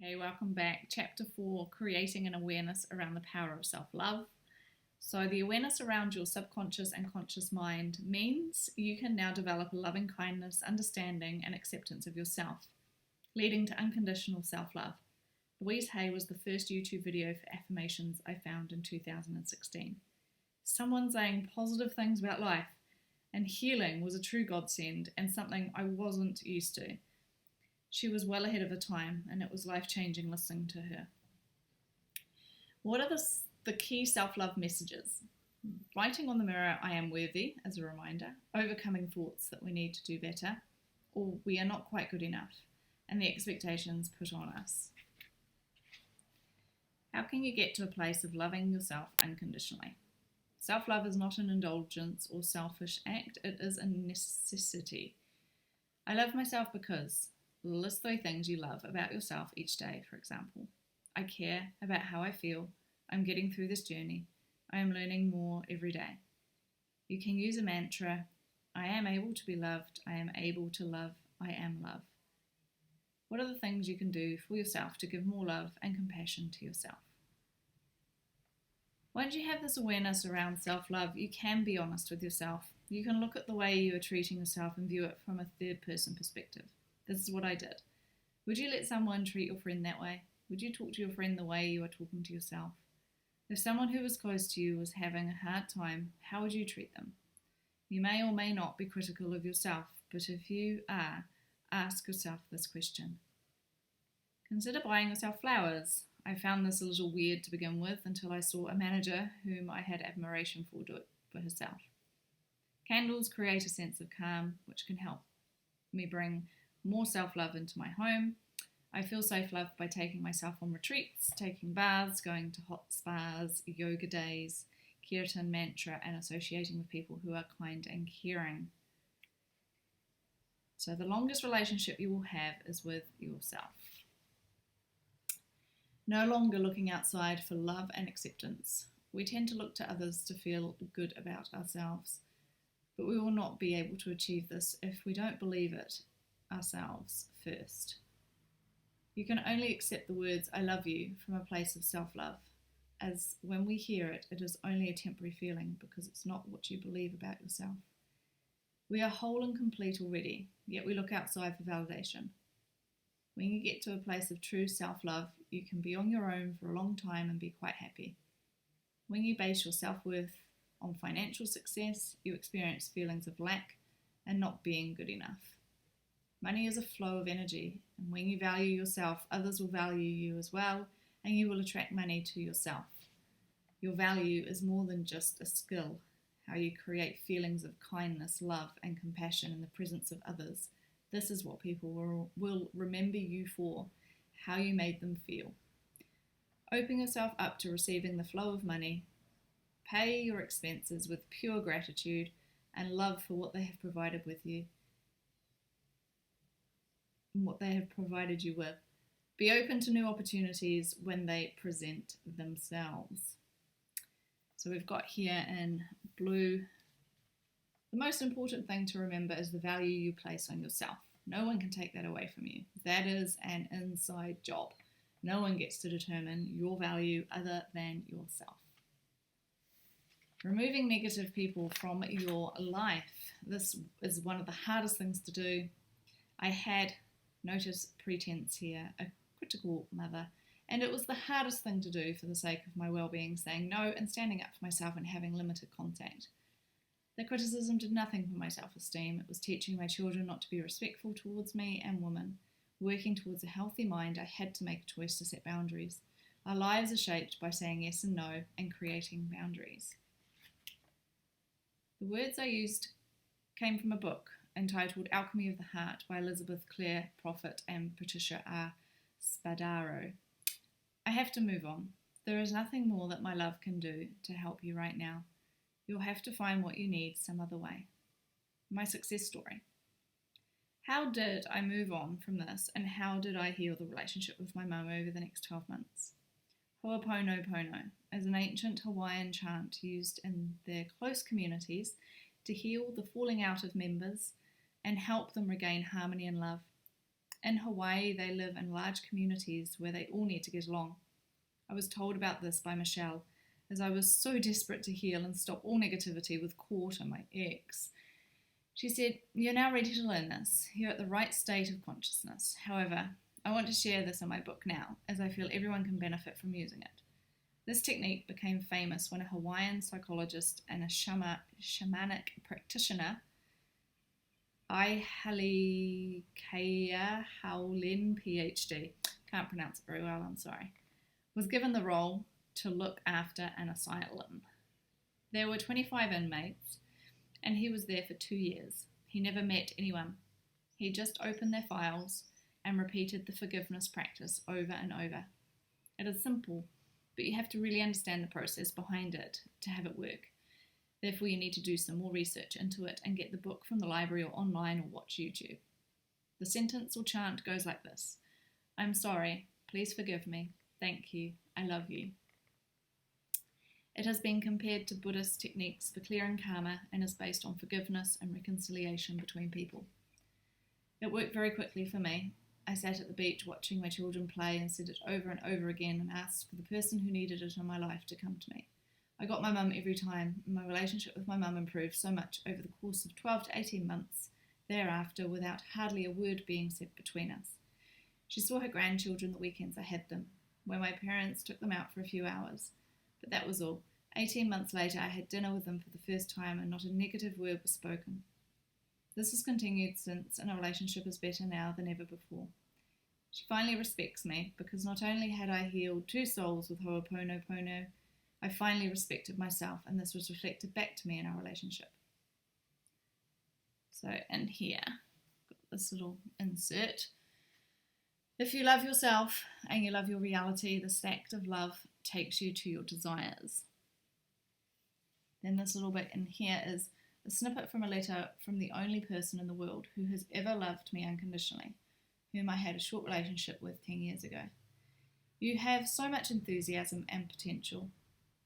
Okay, welcome back. Chapter 4, Creating an Awareness Around the Power of Self-Love. So the awareness around your subconscious and conscious mind means you can now develop a loving kindness, understanding and acceptance of yourself, leading to unconditional self-love. Louise was the first YouTube video for affirmations I found in 2016. Someone saying positive things about life and healing was a true godsend and something I wasn't used to. She was well ahead of her time, and it was life-changing listening to her. What are the key self-love messages? Writing on the mirror, I am worthy, as a reminder, overcoming thoughts that we need to do better, or we are not quite good enough, and the expectations put on us. How can you get to a place of loving yourself unconditionally? Self-love is not an indulgence or selfish act, it is a necessity. I love myself because... List 3 things you love about yourself each day, for example. I care about how I feel. I'm getting through this journey. I am learning more every day. You can use a mantra. I am able to be loved. I am able to love. I am love. What are the things you can do for yourself to give more love and compassion to yourself? Once you have this awareness around self-love, you can be honest with yourself. You can look at the way you are treating yourself and view it from a third-person perspective. This is what I did. Would you let someone treat your friend that way? Would you talk to your friend the way you are talking to yourself? If someone who was close to you was having a hard time, how would you treat them? You may or may not be critical of yourself, but if you are, ask yourself this question. Consider buying yourself flowers. I found this a little weird to begin with until I saw a manager whom I had admiration for do it for herself. Candles create a sense of calm, which can help me bring more self-love into my home. I feel self-loved by taking myself on retreats, taking baths, going to hot spas, yoga days, kirtan mantra, and associating with people who are kind and caring. So the longest relationship you will have is with yourself. No longer looking outside for love and acceptance. We tend to look to others to feel good about ourselves, but we will not be able to achieve this if we don't believe it ourselves first. You can only accept the words I love you from a place of self-love, as when we hear it, it is only a temporary feeling because it's not what you believe about yourself. We are whole and complete already, yet we look outside for validation. When you get to a place of true self-love, you can be on your own for a long time and be quite happy. When you base your self-worth on financial success, you experience feelings of lack and not being good enough. Money is a flow of energy, and when you value yourself, others will value you as well, and you will attract money to yourself. Your value is more than just a skill, how you create feelings of kindness, love, and compassion in the presence of others. This is what people will remember you for, how you made them feel. Open yourself up to receiving the flow of money. Pay your expenses with pure gratitude and love for what they have provided with you. What they have provided you with. Be open to new opportunities when they present themselves. So we've got here in blue, the most important thing to remember is the value you place on yourself. No one can take that away from you. That is an inside job. No one gets to determine your value other than yourself. Removing negative people from your life. This is one of the hardest things to do. I had notice pretense here, a critical mother, and it was the hardest thing to do for the sake of my well-being, saying no and standing up for myself and having limited contact. The criticism did nothing for my self-esteem. It was teaching my children not to be respectful towards me and women. Working towards a healthy mind, I had to make a choice to set boundaries. Our lives are shaped by saying yes and no and creating boundaries. The words I used came from a book entitled Alchemy of the Heart by Elizabeth Clare Prophet and Patricia R. Spadaro. I have to move on. There is nothing more that my love can do to help you right now. You'll have to find what you need some other way. My success story. How did I move on from this, and how did I heal the relationship with my mum over the next 12 months? Ho'oponopono is an ancient Hawaiian chant used in their close communities to heal the falling out of members and help them regain harmony and love. In Hawaii, they live in large communities where they all need to get along. I was told about this by Michelle, as I was so desperate to heal and stop all negativity with Court and my ex. She said, "You're now ready to learn this. You're at the right state of consciousness. However, I want to share this in my book now, as I feel everyone can benefit from using it." This technique became famous when a Hawaiian psychologist and a shamanic practitioner, Ihalikea Haulin PhD, can't pronounce it very well, I'm sorry, was given the role to look after an asylum. There were 25 inmates, and he was there for 2 years. He never met anyone. He just opened their files and repeated the forgiveness practice over and over. It is simple, but you have to really understand the process behind it to have it work. Therefore, you need to do some more research into it and get the book from the library or online or watch YouTube. The sentence or chant goes like this: "I'm sorry, please forgive me, thank you, I love you." It has been compared to Buddhist techniques for clearing karma and is based on forgiveness and reconciliation between people. It worked very quickly for me. I sat at the beach watching my children play and said it over and over again and asked for the person who needed it in my life to come to me. I got my mum every time, and my relationship with my mum improved so much over the course of 12 to 18 months thereafter without hardly a word being said between us. She saw her grandchildren the weekends I had them, where my parents took them out for a few hours. But that was all. 18 months later, I had dinner with them for the first time and not a negative word was spoken. This has continued since, and our relationship is better now than ever before. She finally respects me because not only had I healed 2 souls with Ho'oponopono, I finally respected myself, and this was reflected back to me in our relationship. So in here, got this little insert. If you love yourself and you love your reality, this act of love takes you to your desires. Then this little bit in here is a snippet from a letter from the only person in the world who has ever loved me unconditionally, whom I had a short relationship with 10 years ago. "You have so much enthusiasm and potential.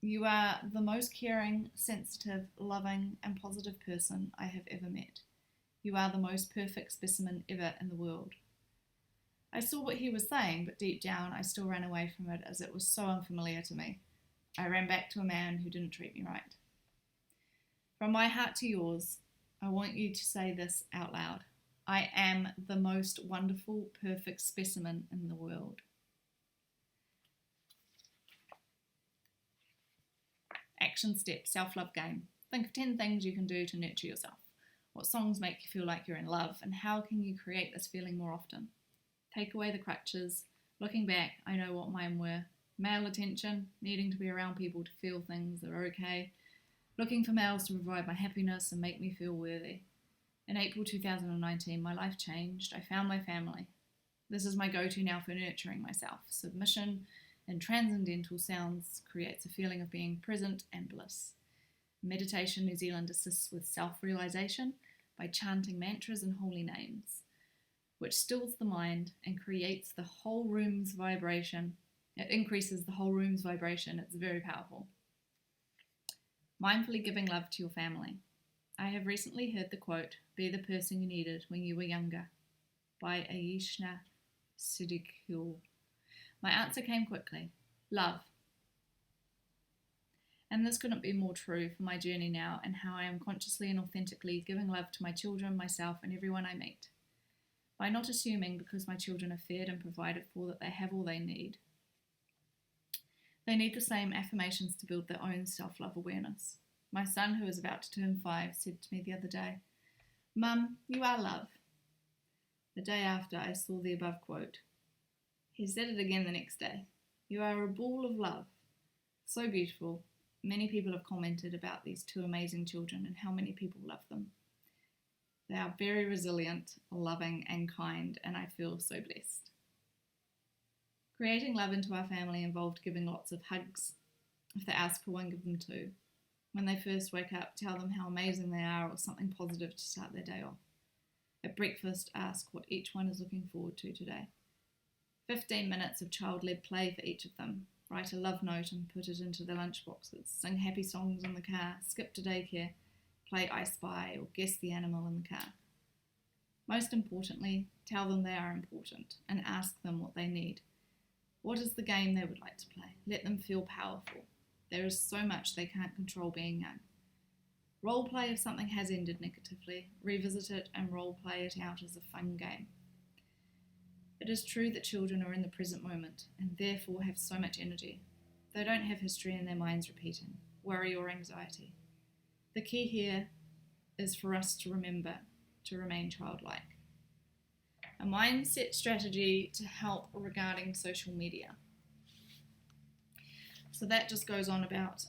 You are the most caring, sensitive, loving, and positive person I have ever met. You are the most perfect specimen ever in the world." I saw what he was saying, but deep down I still ran away from it as it was so unfamiliar to me. I ran back to a man who didn't treat me right. From my heart to yours, I want you to say this out loud. I am the most wonderful, perfect specimen in the world. Action step, self-love game. Think of 10 things you can do to nurture yourself. What songs make you feel like you're in love, and how can you create this feeling more often? Take away the crutches. Looking back, I know what mine were. Male attention, needing to be around people to feel things that are okay. Looking for males to provide my happiness and make me feel worthy. In April 2019, my life changed. I found my family. This is my go-to now for nurturing myself. Submission and transcendental sounds creates a feeling of being present and bliss. Meditation New Zealand assists with self-realization by chanting mantras and holy names, which stills the mind and creates the whole room's vibration. It increases the whole room's vibration. It's very powerful. Mindfully giving love to your family. I have recently heard the quote, "Be the person you needed when you were younger," by Aishna Siddiqui. My answer came quickly. Love. And this couldn't be more true for my journey now and how I am consciously and authentically giving love to my children, myself, and everyone I meet. By not assuming because my children are fed and provided for that they have all they need. They need the same affirmations to build their own self-love awareness. My son, who is about to turn 5, said to me the other day, "Mum, you are love." The day after I saw the above quote, he said it again the next day. "You are a ball of love." So beautiful. Many people have commented about these 2 amazing children and how many people love them. They are very resilient, loving, and kind, and I feel so blessed. Creating love into our family involved giving lots of hugs. If they ask for one, give them 2. When they first wake up, tell them how amazing they are or something positive to start their day off. At breakfast, ask what each one is looking forward to today. 15 minutes of child-led play for each of them. Write a love note and put it into their lunchboxes. Sing happy songs in the car. Skip to daycare. Play I Spy or guess the animal in the car. Most importantly, tell them they are important and ask them what they need. What is the game they would like to play? Let them feel powerful. There is so much they can't control being young. Role play if something has ended negatively. Revisit it and role play it out as a fun game. It is true that children are in the present moment and therefore have so much energy. They don't have history in their minds repeating, worry or anxiety. The key here is for us to remember to remain childlike. A mindset strategy to help regarding social media. So that just goes on about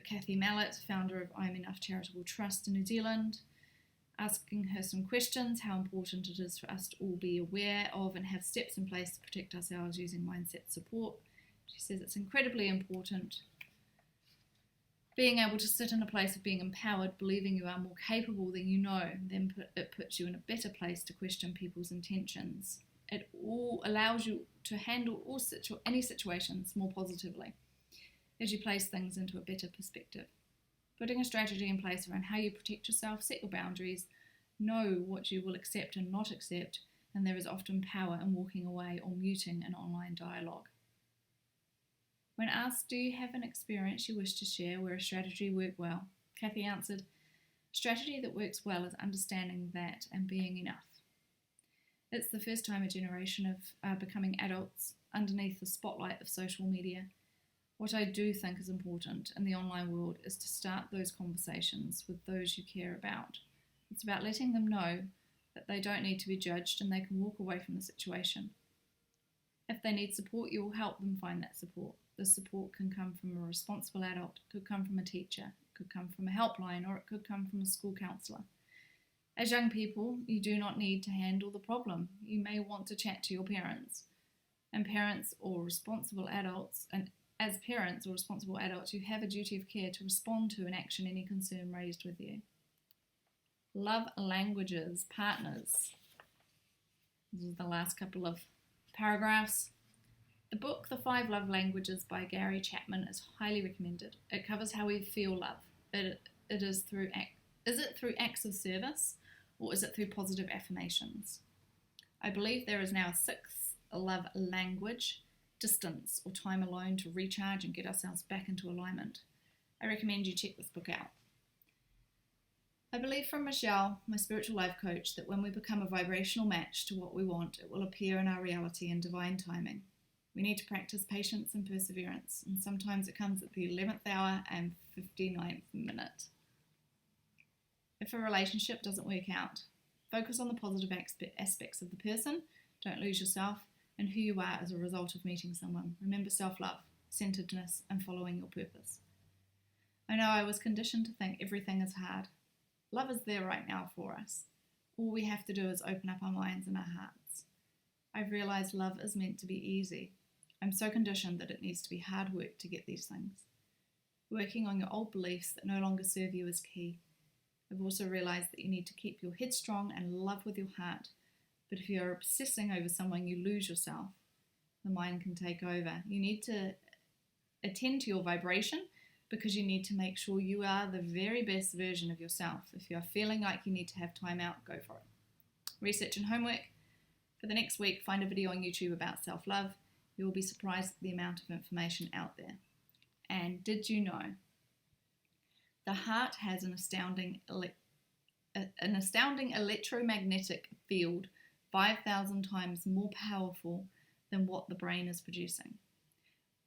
Kathy Mallett, founder of I'm Enough Charitable Trust in New Zealand, asking her some questions, how important it is for us to all be aware of and have steps in place to protect ourselves using mindset support. She says it's incredibly important being able to sit in a place of being empowered, believing you are more capable than you know, then it puts you in a better place to question people's intentions. It all allows you to handle any situations more positively as you place things into a better perspective. Putting a strategy in place around how you protect yourself, set your boundaries, know what you will accept and not accept, and there is often power in walking away or muting an online dialogue. When asked, do you have an experience you wish to share where a strategy worked well? Kathy answered, strategy that works well is understanding that and being enough. It's the first time a generation of becoming adults underneath the spotlight of social media. What I do think is important in the online world is to start those conversations with those you care about. It's about letting them know that they don't need to be judged and they can walk away from the situation. If they need support, you will help them find that support. The support can come from a responsible adult, it could come from a teacher, it could come from a helpline, or it could come from a school counsellor. As young people, you do not need to handle the problem. You may want to chat to your parents. And parents or responsible adults, and as parents or responsible adults, you have a duty of care to respond to and action any concern raised with you. Love languages, partners. This is the last couple of paragraphs. The book, The 5 Love Languages by Gary Chapman, is highly recommended. It covers how we feel love. Is it through acts of service or is it through positive affirmations? I believe there is now a 6th love language, distance or time alone to recharge and get ourselves back into alignment. I recommend you check this book out. I believe from Michelle, my spiritual life coach, that when we become a vibrational match to what we want, it will appear in our reality in divine timing. We need to practice patience and perseverance, and sometimes it comes at the 11th hour and 59th minute. If a relationship doesn't work out, focus on the positive aspects of the person, don't lose yourself, and who you are as a result of meeting someone. Remember self-love, centeredness, and following your purpose. I know I was conditioned to think everything is hard. Love is there right now for us. All we have to do is open up our minds and our hearts. I've realised love is meant to be easy. I'm so conditioned that it needs to be hard work to get these things. Working on your old beliefs that no longer serve you is key. I've also realised that you need to keep your head strong and love with your heart. But if you're obsessing over someone, you lose yourself. The mind can take over. You need to attend to your vibration because you need to make sure you are the very best version of yourself. If you're feeling like you need to have time out, go for it. Research and homework. For the next week, find a video on YouTube about self-love. You will be surprised at the amount of information out there. And did you know the heart has an astounding electromagnetic field 5,000 times more powerful than what the brain is producing?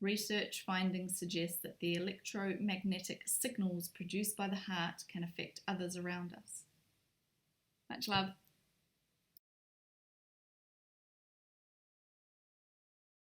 Research findings suggest that the electromagnetic signals produced by the heart can affect others around us. Much love.